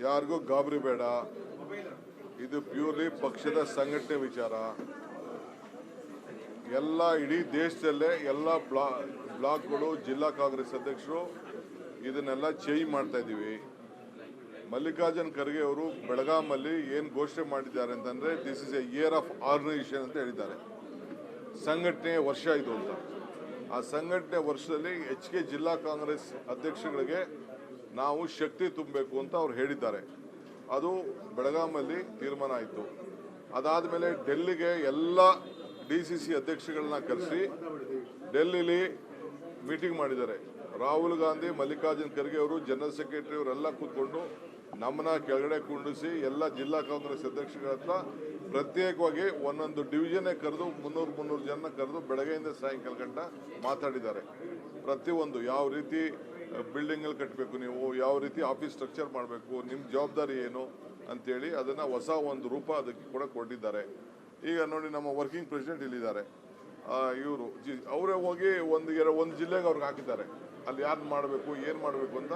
ಯಾರಿಗೂ ಗಾಬರಿ ಬೇಡ. ಇದು ಪ್ಯೂರ್ಲಿ ಪಕ್ಷದ ಸಂಘಟನೆ ವಿಚಾರ. ಎಲ್ಲ ಇಡೀ ದೇಶದಲ್ಲೇ ಎಲ್ಲ ಬ್ಲಾಕ್ಗಳು, ಜಿಲ್ಲಾ ಕಾಂಗ್ರೆಸ್ ಅಧ್ಯಕ್ಷರು ಇದನ್ನೆಲ್ಲ ಚೇಂಜ್ ಮಾಡ್ತಾ ಇದ್ದೀವಿ. ಮಲ್ಲಿಕಾರ್ಜುನ್ ಖರ್ಗೆ ಅವರು ಬೆಳಗಾಮಲ್ಲಿ ಏನು ಘೋಷಣೆ ಮಾಡಿದ್ದಾರೆ ಅಂತಂದರೆ, this is a year of organisation ಅಂತ ಹೇಳಿದ್ದಾರೆ. ಸಂಘಟನೆ ವರ್ಷ ಇದು ಅಂತ. ಆ ಸಂಘಟನೆ ವರ್ಷದಲ್ಲಿ ಹೆಚ್ಚಿಗೆ ಜಿಲ್ಲಾ ಕಾಂಗ್ರೆಸ್ ಅಧ್ಯಕ್ಷಗಳಿಗೆ ನಾವು ಶಕ್ತಿ ತುಂಬಬೇಕು ಅಂತ ಅವ್ರು ಹೇಳಿದ್ದಾರೆ. ಅದು ಬೆಳಗಾಮಲ್ಲಿ ತೀರ್ಮಾನ ಆಯಿತು. ಅದಾದಮೇಲೆ ಡೆಲ್ಲಿಗೆ ಎಲ್ಲ DCC ಅಧ್ಯಕ್ಷಗಳನ್ನ ಕರೆಸಿ ಡೆಲ್ಲಿಲಿ ಮೀಟಿಂಗ್ ಮಾಡಿದ್ದಾರೆ. ರಾಹುಲ್ ಗಾಂಧಿ, ಮಲ್ಲಿಕಾರ್ಜುನ್ ಖರ್ಗೆ ಅವರು, ಜನರಲ್ ಸೆಕ್ರೆಟರಿ ಅವರೆಲ್ಲ ಕೂತ್ಕೊಂಡು ನಮ್ಮನ್ನ ಕೆಳಗಡೆ ಕುಂಡಿಸಿ ಎಲ್ಲ ಜಿಲ್ಲಾ ಕಾಂಗ್ರೆಸ್ ಅಧ್ಯಕ್ಷಗಳ ಹತ್ರ ಪ್ರತ್ಯೇಕವಾಗಿ ಒಂದೊಂದು ಡಿವಿಷನ್ನೇ ಕರೆದು 300 ಜನ ಕರೆದು ಬೆಳಗ್ಗೆಯಿಂದ ಸಾಯಂಕಾಲ ಗಂಟ ಮಾತಾಡಿದ್ದಾರೆ. ಪ್ರತಿಯೊಂದು ಯಾವ ರೀತಿ ಬಿಲ್ಡಿಂಗಲ್ಲಿ ಕಟ್ಟಬೇಕು, ನೀವು ಯಾವ ರೀತಿ ಆಫೀಸ್ ಸ್ಟ್ರಕ್ಚರ್ ಮಾಡಬೇಕು, ನಿಮ್ಮ ಜವಾಬ್ದಾರಿ ಏನು ಅಂತೇಳಿ ಅದನ್ನು ಹೊಸ ಒಂದು ರೂಪ ಅದಕ್ಕೆ ಕೂಡ ಕೊಟ್ಟಿದ್ದಾರೆ. ಈಗ ನೋಡಿ, ನಮ್ಮ ವರ್ಕಿಂಗ್ ಪ್ರೆಸಿಡೆಂಟ್ ಇಲ್ಲಿದ್ದಾರೆ. ಇವರು ಅವರೇ ಹೋಗಿ ಒಂದು ಜಿಲ್ಲೆಗೆ ಅವ್ರಿಗೆ ಹಾಕಿದ್ದಾರೆ. ಅಲ್ಲಿ ಯಾರು ಮಾಡಬೇಕು, ಏನು ಮಾಡಬೇಕು ಅಂತ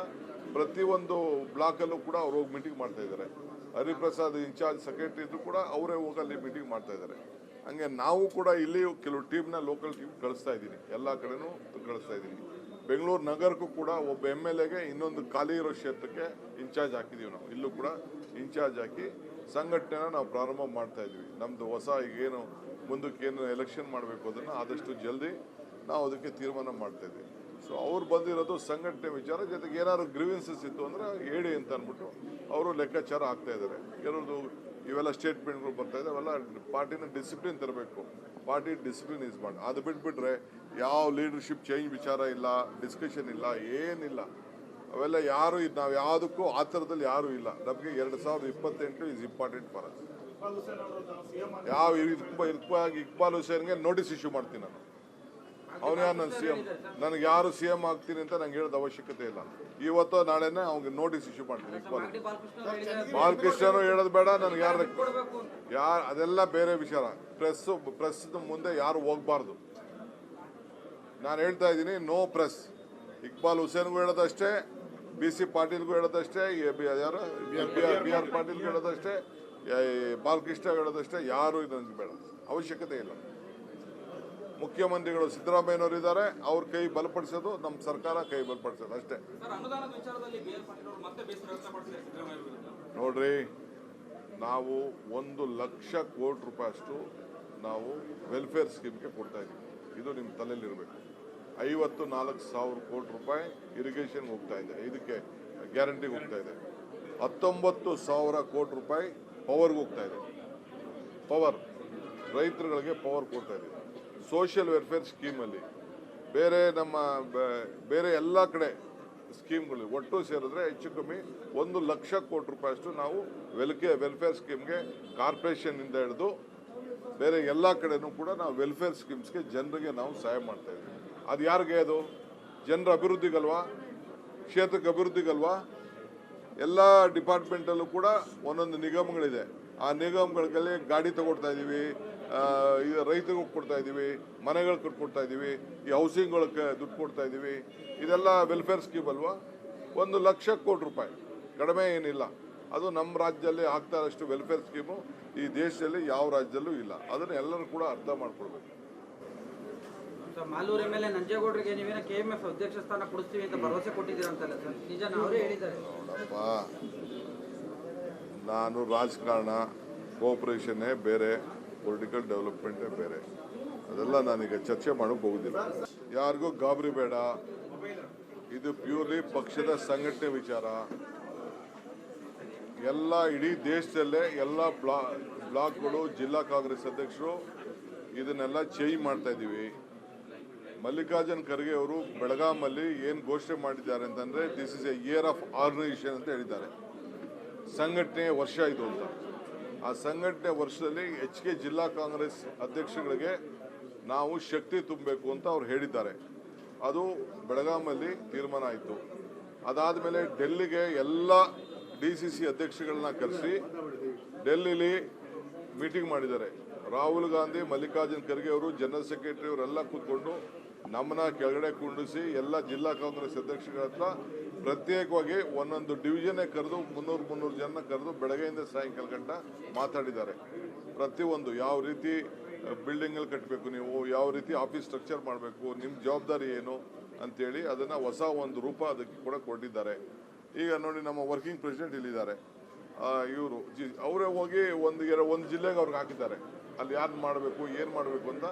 ಪ್ರತಿಯೊಂದು ಬ್ಲಾಕಲ್ಲೂ ಕೂಡ ಅವ್ರು ಹೋಗಿ ಮೀಟಿಂಗ್ ಮಾಡ್ತಾ ಇದ್ದಾರೆ. ಹರಿಪ್ರಸಾದ್ ಇನ್ಚಾರ್ಜ್ ಸೆಕ್ರೆಟರಿ ಇದ್ರು ಕೂಡ ಅವರೇ ಹೋಗಿ ಅಲ್ಲಿ ಮೀಟಿಂಗ್ ಮಾಡ್ತಾ ಇದ್ದಾರೆ. ಹಂಗೆ ನಾವು ಕೂಡ ಇಲ್ಲಿ ಕೆಲವು ಟೀಮ್ನ ಲೋಕಲ್ ಟೀಮ್ ಕಳಿಸ್ತಾ ಇದ್ದೀನಿ, ಎಲ್ಲ ಕಡೆನೂ ಕಳಿಸ್ತಾ ಇದ್ದೀನಿ. ಬೆಂಗಳೂರು ನಗರಕ್ಕೂ ಕೂಡ ಒಬ್ಬ MLAಗೆ ಇನ್ನೊಂದು ಖಾಲಿ ಇರೋ ಕ್ಷೇತ್ರಕ್ಕೆ ಇನ್ಚಾರ್ಜ್ ಹಾಕಿದ್ದೀವಿ. ನಾವು ಇಲ್ಲೂ ಕೂಡ ಇನ್ಚಾರ್ಜ್ ಹಾಕಿ ಸಂಘಟನೆನ ನಾವು ಪ್ರಾರಂಭ ಮಾಡ್ತಾ ಇದ್ದೀವಿ. ನಮ್ಮದು ಹೊಸ ಈಗೇನು ಮುಂದಕ್ಕೆ ಏನು ಎಲೆಕ್ಷನ್ ಮಾಡಬೇಕು ಅದನ್ನು ಆದಷ್ಟು ಜಲ್ದಿ ನಾವು ಅದಕ್ಕೆ ತೀರ್ಮಾನ ಮಾಡ್ತಾ ಇದ್ದೀವಿ. ಸೊ ಅವ್ರು ಬಂದಿರೋದು ಸಂಘಟನೆ ವಿಚಾರ. ಜೊತೆಗೆ ಏನಾದ್ರು ಗ್ರೀವೆನ್ಸಸ್ ಇತ್ತು ಅಂದರೆ ಹೇಳಿ ಅಂತ ಅಂದ್ಬಿಟ್ಟು ಅವರು ಲೆಕ್ಕಾಚಾರ ಆಗ್ತಾ ಇದ್ದಾರೆ. ಕೆಲವ್ರದ್ದು ಇವೆಲ್ಲ ಸ್ಟೇಟ್ಮೆಂಟ್ಗಳು ಬರ್ತಾ ಇದೆ. ಅವೆಲ್ಲ ಪಾರ್ಟಿನ ಡಿಸಿಪ್ಲಿನ್ ತರಬೇಕು. ಪಾರ್ಟಿ ಡಿಸಿಪ್ಲಿನ್ ಯೂಸ್ ಮಾಡಿ. ಅದು ಬಿಟ್ಬಿಟ್ರೆ ಯಾವ ಲೀಡರ್ಶಿಪ್ ಚೇಂಜ್ ವಿಚಾರ ಇಲ್ಲ, ಡಿಸ್ಕಷನ್ ಇಲ್ಲ, ಏನಿಲ್ಲ. ಅವೆಲ್ಲ ಯಾರು ನಾವು ಯಾವುದಕ್ಕೂ ಆ ಥರದಲ್ಲಿ ಯಾರೂ ಇಲ್ಲ. ನಮಗೆ 2028 ಈಸ್ ಇಂಪಾರ್ಟೆಂಟ್ ಫಾರ್ ಅಸ್. ಯಾವ ಇಕ್ಬಾಲ್ ಹುಸೇನ್ಗೆ ನೋಟಿಸ್ ಇಶ್ಯೂ ಮಾಡ್ತೀನಿ ನಾನು. ಅವನು ಯಾರು ನನ್ನ CM? ನನಗೆ ಯಾರು CM ಆಗ್ತೀನಿ ಅಂತ ನಂಗೆ ಹೇಳೋದು ಅವಶ್ಯಕತೆ ಇಲ್ಲ. ಇವತ್ತು ನಾಳೆನೇ ಅವ್ನಿಗೆ ನೋಟಿಸ್ ಇಶ್ಯೂ ಮಾಡ್ತೀನಿ. ಬಾಲಕೃಷ್ಣನು ಹೇಳೋದು ಬೇಡ, ನನಗೆ ಯಾರು ಅದೆಲ್ಲ ಬೇರೆ ವಿಚಾರ. ಪ್ರೆಸ್ ಮುಂದೆ ಯಾರು ಹೋಗ್ಬಾರ್ದು. ನಾನು ಹೇಳ್ತಾ ಇದ್ದೀನಿ, ನೋ ಪ್ರೆಸ್. ಇಕ್ಬಾಲ್ ಹುಸೇನ್ಗೂ ಹೇಳೋದಷ್ಟೇ, BC ಪಾಟೀಲ್ಗೂ ಹೇಳೋದಷ್ಟೇ, ಯಾರು BR ಪಾಟೀಲ್ಗೂ ಹೇಳೋದಷ್ಟೇ, ಬಾಲಕೃಷ್ಣ ಹೇಳೋದಷ್ಟೇ. ಯಾರು ನನಗೆ ಬೇಡ, ಅವಶ್ಯಕತೆ ಇಲ್ಲ. ಮುಖ್ಯಮಂತ್ರಿಗಳು ಸಿದ್ದರಾಮಯ್ಯನವರು ಇದ್ದಾರೆ, ಅವ್ರ ಕೈ ಬಲಪಡಿಸೋದು, ನಮ್ಮ ಸರ್ಕಾರ ಕೈ ಬಲಪಡಿಸೋದು ಅಷ್ಟೇ. ನೋಡ್ರಿ, ನಾವು 1,00,000 ಕೋಟಿ ರೂಪಾಯಿ ಅಷ್ಟು ನಾವು ವೆಲ್ಫೇರ್ ಸ್ಕೀಮ್ಗೆ ಕೊಡ್ತಾ ಇದ್ದೀವಿ. ಇದು ನಿಮ್ಮ ತಲೆಯಲ್ಲಿರಬೇಕು. 54,000 ಕೋಟಿ ರೂಪಾಯಿ ಇರಿಗೇಷನ್ಗೆ ಹೋಗ್ತಾ ಇದೆ, ಇದಕ್ಕೆ ಗ್ಯಾರಂಟಿಗೆ ಹೋಗ್ತಾ ಇದೆ. 19,000 ಕೋಟಿ ರೂಪಾಯಿ ಪವರ್ಗೆ ಹೋಗ್ತಾ ಇದೆ. ಪವರ್ ರೈತರುಗಳಿಗೆ ಪವರ್ ಕೊಡ್ತಾ ಇದೆ. ಸೋಷಿಯಲ್ ವೆಲ್ಫೇರ್ ಸ್ಕೀಮಲ್ಲಿ ಬೇರೆ ಎಲ್ಲ ಕಡೆ ಸ್ಕೀಮ್ಗಳು ಒಟ್ಟು ಸೇರಿದ್ರೆ ಹೆಚ್ಚು ಕಮ್ಮಿ 1,00,000 ಕೋಟಿ ರೂಪಾಯಿ ಅಷ್ಟು ನಾವು ವೆಲ್ಫೇರ್ ಸ್ಕೀಮ್ಗೆ ಕಾರ್ಪೊರೇಷನ್ನಿಂದ ಹಿಡಿದು ಬೇರೆ ಎಲ್ಲ ಕಡೆನೂ ಕೂಡ ನಾವು ವೆಲ್ಫೇರ್ ಸ್ಕೀಮ್ಸ್ಗೆ ಜನರಿಗೆ ನಾವು ಸಹಾಯ ಮಾಡ್ತಾ ಇದ್ದೀವಿ. ಅದು ಯಾರಿಗೆ? ಅದು ಜನರ ಅಭಿವೃದ್ಧಿಗಲ್ವಾ, ಕ್ಷೇತ್ರಕ್ಕೆ ಅಭಿವೃದ್ಧಿಗಲ್ವಾ? ಎಲ್ಲ ಡಿಪಾರ್ಟ್ಮೆಂಟಲ್ಲೂ ಕೂಡ ಒಂದೊಂದು ನಿಗಮಗಳಿದೆ. ಆ ನಿಗಮಗಳಲ್ಲಿ ಗಾಡಿ ತಗೊಡ್ತಾ ಇದ್ದೀವಿ, ರೈತರಿಗೆ ಕೊಡ್ತಾ ಇದ್ದೀವಿ, ಮನೆಗಳು ಕಟ್ಕೊಡ್ತಾ ಇದ್ದೀವಿ, ಈ ಹೌಸಿಂಗ್ಗಳಿಗೆ ದುಡ್ಡು ಕೊಡ್ತಾ ಇದ್ದೀವಿ. ಇದೆಲ್ಲ ವೆಲ್ಫೇರ್ ಸ್ಕೀಮ್ ಅಲ್ವಾ? 1,00,000 ಕೋಟಿ ರೂಪಾಯಿ, ಕಡಿಮೆ ಏನಿಲ್ಲ. ಅದು ನಮ್ಮ ರಾಜ್ಯದಲ್ಲಿ ಆಗ್ತಾ ಇರೋಷ್ಟು ವೆಲ್ಫೇರ್ ಸ್ಕೀಮು ಈ ದೇಶದಲ್ಲಿ ಯಾವ ರಾಜ್ಯದಲ್ಲೂ ಇಲ್ಲ. ಅದನ್ನು ಎಲ್ಲರೂ ಕೂಡ ಅರ್ಥ ಮಾಡ್ಕೊಳ್ಬೇಕು. ಮಾಲೂರು MLA ನಂಜೇಗೌಡರಿಗೆ ನೀವೇನ KMF ಅಧ್ಯಕ್ಷ ಸ್ಥಾನ ಕೊಡಿಸ್ತೀವಿ ಅಂತ ಭರವಸೆ ಕೊಟ್ಟಿದ್ದೀರಂತಲ್ಲ ಸರ್, ನಿಜನ? ಅವರೇ ಹೇಳಿದ್ದಾರೆ. ನೋಡಪ್ಪ, ನಾನು ರಾಜಕಾರಣ, ಕೋಆಪರೇಷನ್ನೇ ಬೇರೆ, ಪೊಲಿಟಿಕಲ್ ಡೆವಲಪ್ಮೆಂಟೇ ಬೇರೆ. ಅದೆಲ್ಲ ನಾನೀಗ ಚರ್ಚೆ ಮಾಡೋಕೆ ಹೋಗುದಿಲ್ಲ. ಯಾರಿಗೂ ಗಾಬರಿ ಬೇಡ. ಇದು ಪ್ಯೂರ್ಲಿ ಪಕ್ಷದ ಸಂಘಟನೆ ವಿಚಾರ. ಎಲ್ಲ ಇಡೀ ದೇಶದಲ್ಲೇ ಎಲ್ಲ ಬ್ಲಾಕ್ಗಳು, ಜಿಲ್ಲಾ ಕಾಂಗ್ರೆಸ್ ಅಧ್ಯಕ್ಷರು ಇದನ್ನೆಲ್ಲ ಚೇಂಜ್ ಮಾಡ್ತಾ ಇದ್ದೀವಿ. ಮಲ್ಲಿಕಾರ್ಜುನ್ ಖರ್ಗೆ ಅವರು ಬೆಳಗಾಮಲ್ಲಿ ಏನು ಘೋಷಣೆ ಮಾಡಿದ್ದಾರೆ ಅಂತಂದರೆ, this is a year of organisation ಅಂತ ಹೇಳಿದ್ದಾರೆ. ಸಂಘಟನೆ ವರ್ಷ ಇದು ಅಂತ. ಆ ಸಂಘಟನೆ ವರ್ಷದಲ್ಲಿ ಹೆಚ್ಚಿಗೆ ಜಿಲ್ಲಾ ಕಾಂಗ್ರೆಸ್ ಅಧ್ಯಕ್ಷಗಳಿಗೆ ನಾವು ಶಕ್ತಿ ತುಂಬಬೇಕು ಅಂತ ಅವ್ರು ಹೇಳಿದ್ದಾರೆ. ಅದು ಬೆಳಗಾಮಲ್ಲಿ ತೀರ್ಮಾನ ಆಯಿತು. ಅದಾದಮೇಲೆ ಡೆಲ್ಲಿಗೆ ಎಲ್ಲ DCC ಅಧ್ಯಕ್ಷಗಳನ್ನ ಕರೆಸಿ ಡೆಲ್ಲಿಲಿ ಮೀಟಿಂಗ್ ಮಾಡಿದ್ದಾರೆ. ರಾಹುಲ್ ಗಾಂಧಿ, ಮಲ್ಲಿಕಾರ್ಜುನ್ ಖರ್ಗೆ ಅವರು, ಜನರಲ್ ಸೆಕ್ರೆಟರಿ ಅವರೆಲ್ಲ ಕೂತ್ಕೊಂಡು ನಮ್ಮನ್ನ ಕೆಳಗಡೆ ಕುಂಡಿಸಿ ಎಲ್ಲ ಜಿಲ್ಲಾ ಕಾಂಗ್ರೆಸ್ ಅಧ್ಯಕ್ಷಗಳ ಹತ್ರ ಪ್ರತ್ಯೇಕವಾಗಿ ಒಂದೊಂದು ಡಿವಿಷನ್ನೇ ಕರೆದು 300 ಜನ ಕರೆದು ಬೆಳಗ್ಗೆಯಿಂದ ಸಾಯಂಕಾಲ ಗಂಟ ಮಾತಾಡಿದ್ದಾರೆ. ಪ್ರತಿಯೊಂದು ಯಾವ ರೀತಿ ಬಿಲ್ಡಿಂಗ್ಗಳು ಕಟ್ಟಬೇಕು, ನೀವು ಯಾವ ರೀತಿ ಆಫೀಸ್ ಸ್ಟ್ರಕ್ಚರ್ ಮಾಡಬೇಕು, ನಿಮ್ಮ ಜವಾಬ್ದಾರಿ ಏನು ಅಂತೇಳಿ ಅದನ್ನು ಹೊಸ ಒಂದು ರೂಪ ಅದಕ್ಕೆ ಕೂಡ ಕೊಟ್ಟಿದ್ದಾರೆ. ಈಗ ನೋಡಿ ನಮ್ಮ ವರ್ಕಿಂಗ್ ಪ್ರೆಸಿಡೆಂಟ್ ಇಲ್ಲಿದ್ದಾರೆ, ಇವರು ಅವರೇ ಹೋಗಿ ಒಂದು ಜಿಲ್ಲೆಗೆ ಅವ್ರಿಗೆ ಹಾಕಿದ್ದಾರೆ. ಅಲ್ಲಿ ಯಾರು ಮಾಡಬೇಕು ಏನು ಮಾಡಬೇಕು ಅಂತ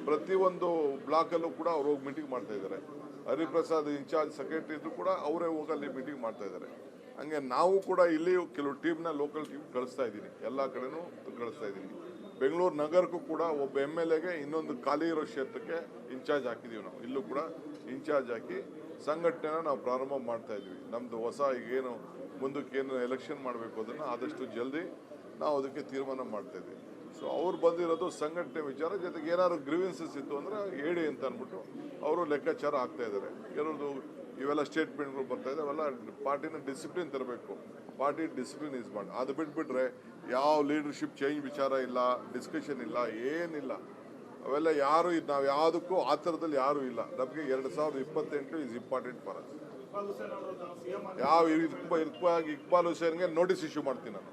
ಪ್ರತಿಯೊಂದು ಬ್ಲಾಕಲ್ಲೂ ಕೂಡ ಅವ್ರು ಹೋಗಿ ಮೀಟಿಂಗ್ ಮಾಡ್ತಾ ಇದ್ದಾರೆ. ಹರಿಪ್ರಸಾದ್ ಇನ್ಚಾರ್ಜ್ ಸೆಕ್ರೆಟರಿ ಇದ್ರು ಕೂಡ ಅವರೇ ಹೋಗಿ ಅಲ್ಲಿ ಮೀಟಿಂಗ್ ಮಾಡ್ತಾ ಇದ್ದಾರೆ. ಹಂಗೆ ನಾವು ಕೂಡ ಇಲ್ಲಿ ಕೆಲವು ಟೀಮ್ನ ಲೋಕಲ್ ಟೀಮ್ ಕಳಿಸ್ತಾ ಇದ್ದೀನಿ, ಎಲ್ಲ ಕಡೆನೂ ಕಳಿಸ್ತಾ ಇದ್ದೀನಿ. ಬೆಂಗಳೂರು ನಗರಕ್ಕೂ ಕೂಡ ಒಬ್ಬ MLAಗೆ ಇನ್ನೊಂದು ಖಾಲಿ ಇರೋ ಕ್ಷೇತ್ರಕ್ಕೆ ಇನ್ಚಾರ್ಜ್ ಹಾಕಿದ್ದೀವಿ. ನಾವು ಇಲ್ಲೂ ಕೂಡ ಇನ್ಚಾರ್ಜ್ ಹಾಕಿ ಸಂಘಟನೆನ ನಾವು ಪ್ರಾರಂಭ ಮಾಡ್ತಾ ಇದ್ವಿ. ನಮ್ಮದು ಹೊಸ ಈಗೇನು ಮುಂದಕ್ಕೆ ಏನು ಎಲೆಕ್ಷನ್ ಮಾಡಬೇಕು ಅದನ್ನು ಆದಷ್ಟು ಜಲ್ದಿ ನಾವು ಅದಕ್ಕೆ ತೀರ್ಮಾನ ಮಾಡ್ತಾ ಇದ್ವಿ. ಸೊ ಅವ್ರು ಬಂದಿರೋದು ಸಂಘಟನೆ ವಿಚಾರ, ಜೊತೆಗೆ ಏನಾದ್ರು ಗ್ರೀವೆನ್ಸಸ್ ಇತ್ತು ಅಂದರೆ ಹೇಳಿ ಅಂತ ಅಂದ್ಬಿಟ್ಟು ಅವರು ಲೆಕ್ಕಾಚಾರ ಆಗ್ತಾ ಇದ್ದಾರೆ. ಕೆಲವ್ರದ್ದು ಇವೆಲ್ಲ ಸ್ಟೇಟ್ಮೆಂಟ್ಗಳು ಬರ್ತಾ ಇದೆ, ಅವೆಲ್ಲ ಪಾರ್ಟಿನ ಡಿಸಿಪ್ಲಿನ್ ತರಬೇಕು. ಪಾರ್ಟಿ ಡಿಸಿಪ್ಲಿನ್ ಯೂಸ್ ಮಾಡಿ, ಅದು ಬಿಟ್ಬಿಟ್ರೆ ಯಾವ ಲೀಡರ್ಶಿಪ್ ಚೇಂಜ್ ವಿಚಾರ ಇಲ್ಲ, ಡಿಸ್ಕಷನ್ ಇಲ್ಲ, ಏನಿಲ್ಲ. ಅವೆಲ್ಲ ಯಾರು ನಾವು ಯಾವುದಕ್ಕೂ ಆ ಥರದಲ್ಲಿ ಯಾರೂ ಇಲ್ಲ. ನಮಗೆ 2028 ಈಸ್ ಇಂಪಾರ್ಟೆಂಟ್ ಫಾರ್ ಅಸ್. ಯಾವ ಇಕ್ಬಾಲ್ ಹುಸೇನ್ಗೆ ನೋಟಿಸ್ ಇಶ್ಯೂ ಮಾಡ್ತೀನಿ ನಾನು.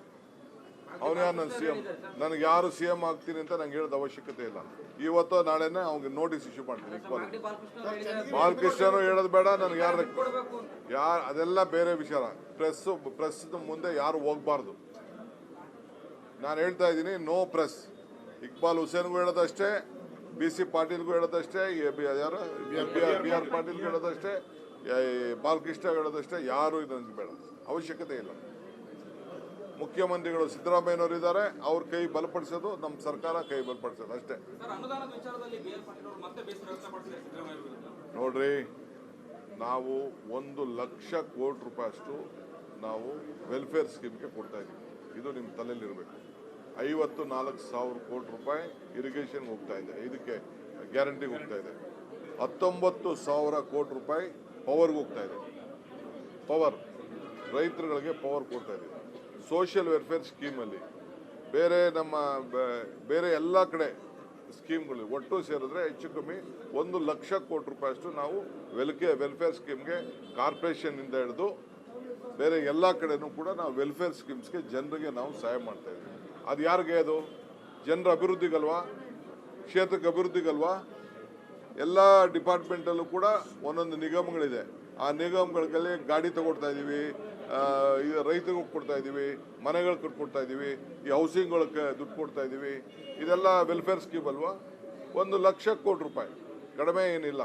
ಅವನು ಯಾರು ನನ್ನ CM, ನನಗೆ ಯಾರು CM ಆಗ್ತೀನಿ ಅಂತ ನಂಗೆ ಹೇಳೋದು ಅವಶ್ಯಕತೆ ಇಲ್ಲ. ಇವತ್ತು ನಾಳೆನೇ ಅವ್ನಿಗೆ ನೋಟಿಸ್ ಇಶ್ಯೂ ಮಾಡ್ತೀನಿ. ಇಕ್ಬಾಲ್ ಬಾಲಕೃಷ್ಣನು ಹೇಳೋದು ಬೇಡ, ನನಗೆ ಯಾರು ಅದೆಲ್ಲ ಬೇರೆ ವಿಚಾರ. ಪ್ರೆಸ್ ಮುಂದೆ ಯಾರು ಹೋಗ್ಬಾರ್ದು. ನಾನು ಹೇಳ್ತಾ ಇದ್ದೀನಿ, ನೋ ಪ್ರೆಸ್. ಇಕ್ಬಾಲ್ ಹುಸೇನ್ಗೂ ಹೇಳೋದಷ್ಟೇ, BC ಪಾಟೀಲ್ಗೂ ಹೇಳೋದಷ್ಟೇ, ಯಾರು BR ಪಾಟೀಲ್ಗೂ ಹೇಳೋದಷ್ಟೇ, ಬಾಲಕೃಷ್ಣ ಹೇಳೋದಷ್ಟೇ. ಯಾರು ನನಗೆ ಬೇಡ, ಅವಶ್ಯಕತೆ ಇಲ್ಲ. ಮುಖ್ಯಮಂತ್ರಿಗಳು ಸಿದ್ದರಾಮಯ್ಯನವರು ಇದ್ದಾರೆ, ಅವ್ರ ಕೈ ಬಲಪಡಿಸೋದು ನಮ್ಮ ಸರ್ಕಾರ ಕೈ ಬಲಪಡಿಸೋದು ಅಷ್ಟೇ. ನೋಡ್ರಿ, ನಾವು 1,00,000 ಕೋಟಿ ರೂಪಾಯಿ ಅಷ್ಟು ನಾವು ವೆಲ್ಫೇರ್ ಸ್ಕೀಮ್ಗೆ ಕೊಡ್ತಾ ಇದ್ದೀವಿ. ಇದು ನಿಮ್ಮ ತಲೆಯಲ್ಲಿರಬೇಕು. 54,000 ಕೋಟಿ ರೂಪಾಯಿ ಇರಿಗೇಷನ್ಗೆ ಹೋಗ್ತಾ ಇದೆ, ಇದಕ್ಕೆ ಗ್ಯಾರಂಟಿಗೆ ಹೋಗ್ತಾ ಇದೆ. 19,000 ಕೋಟಿ ರೂಪಾಯಿ ಪವರ್ಗೆ ಹೋಗ್ತಾ ಇದೆ. ಪವರ್ ರೈತರುಗಳಿಗೆ ಪವರ್ ಕೊಡ್ತಾ ಇದೆ. ಸೋಷಿಯಲ್ ವೆಲ್ಫೇರ್ ಸ್ಕೀಮಲ್ಲಿ ಬೇರೆ ಎಲ್ಲ ಕಡೆ ಸ್ಕೀಮ್ಗಳು ಒಟ್ಟು ಸೇರಿದ್ರೆ ಹೆಚ್ಚು ಕಮ್ಮಿ 1,00,000 ಕೋಟಿ ರೂಪಾಯಿ ಅಷ್ಟು ನಾವು ವೆಲ್ಫೇರ್ ಸ್ಕೀಮ್ಗೆ ಕಾರ್ಪೊರೇಷನ್ನಿಂದ ಹಿಡಿದು ಬೇರೆ ಎಲ್ಲ ಕಡೆನೂ ಕೂಡ ನಾವು ವೆಲ್ಫೇರ್ ಸ್ಕೀಮ್ಸ್ಗೆ ಜನರಿಗೆ ನಾವು ಸಹಾಯ ಮಾಡ್ತಾ ಇದ್ದೀವಿ. ಅದು ಯಾರಿಗೆ? ಅದು ಜನರ ಅಭಿವೃದ್ಧಿಗಲ್ವಾ, ಕ್ಷೇತ್ರಕ್ಕೆ ಅಭಿವೃದ್ಧಿಗಲ್ವಾ? ಎಲ್ಲ ಡಿಪಾರ್ಟ್ಮೆಂಟಲ್ಲೂ ಕೂಡ ಒಂದೊಂದು ನಿಗಮಗಳಿದೆ. ಆ ನಿಗಮಗಳಲ್ಲಿ ಗಾಡಿ ತಗೊಡ್ತಾ ಇದ್ದೀವಿ, ರೈತರಿಗೆ ಕೊಡ್ತಾ ಇದ್ದೀವಿ, ಮನೆಗಳು ಕಟ್ಕೊಡ್ತಾ ಇದ್ದೀವಿ, ಈ ಹೌಸಿಂಗ್ಗಳಿಗೆ ದುಡ್ಡು ಕೊಡ್ತಾ ಇದ್ದೀವಿ. ಇದೆಲ್ಲ ವೆಲ್ಫೇರ್ ಸ್ಕೀಮ್ ಅಲ್ವಾ? 1,00,000 ಕೋಟಿ ರೂಪಾಯಿ, ಕಡಿಮೆ ಏನಿಲ್ಲ.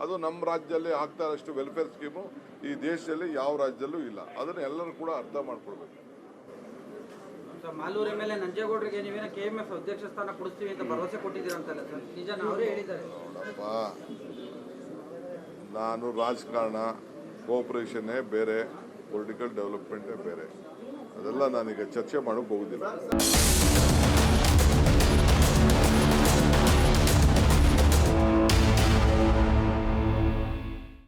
ಅದು ನಮ್ಮ ರಾಜ್ಯದಲ್ಲಿ ಆಗ್ತಾ ಇರೋಷ್ಟು ವೆಲ್ಫೇರ್ ಸ್ಕೀಮು ಈ ದೇಶದಲ್ಲಿ ಯಾವ ರಾಜ್ಯದಲ್ಲೂ ಇಲ್ಲ. ಅದನ್ನು ಎಲ್ಲರೂ ಕೂಡ ಅರ್ಥ ಮಾಡ್ಕೊಳ್ಬೇಕು. ಮಾಲೂರು MLA ನಂಜೇಗೌಡರಿಗೆ ನೀವೇನ KMF ಅಧ್ಯಕ್ಷ ಸ್ಥಾನ ಕೊಡಿಸ್ತೀವಿ ಅಂತ ಭರವಸೆ ಕೊಟ್ಟಿದ್ದೀರಂತಲ್ಲ ಸರ್, ನಿಜ? ಅವರೇ ಹೇಳಿದ್ದಾರೆ. ನೋಡಪ್ಪ, ನಾನು ರಾಜಕಾರಣ, ಕೋಆಪರೇಷನ್ನೇ ಬೇರೆ, ಪೊಲಿಟಿಕಲ್ ಡೆವಲಪ್ಮೆಂಟೇ ಬೇರೆ. ಅದೆಲ್ಲ ನಾನೀಗ ಚರ್ಚೆ ಮಾಡೋಕೆ ಹೋಗುದಿಲ್ಲ.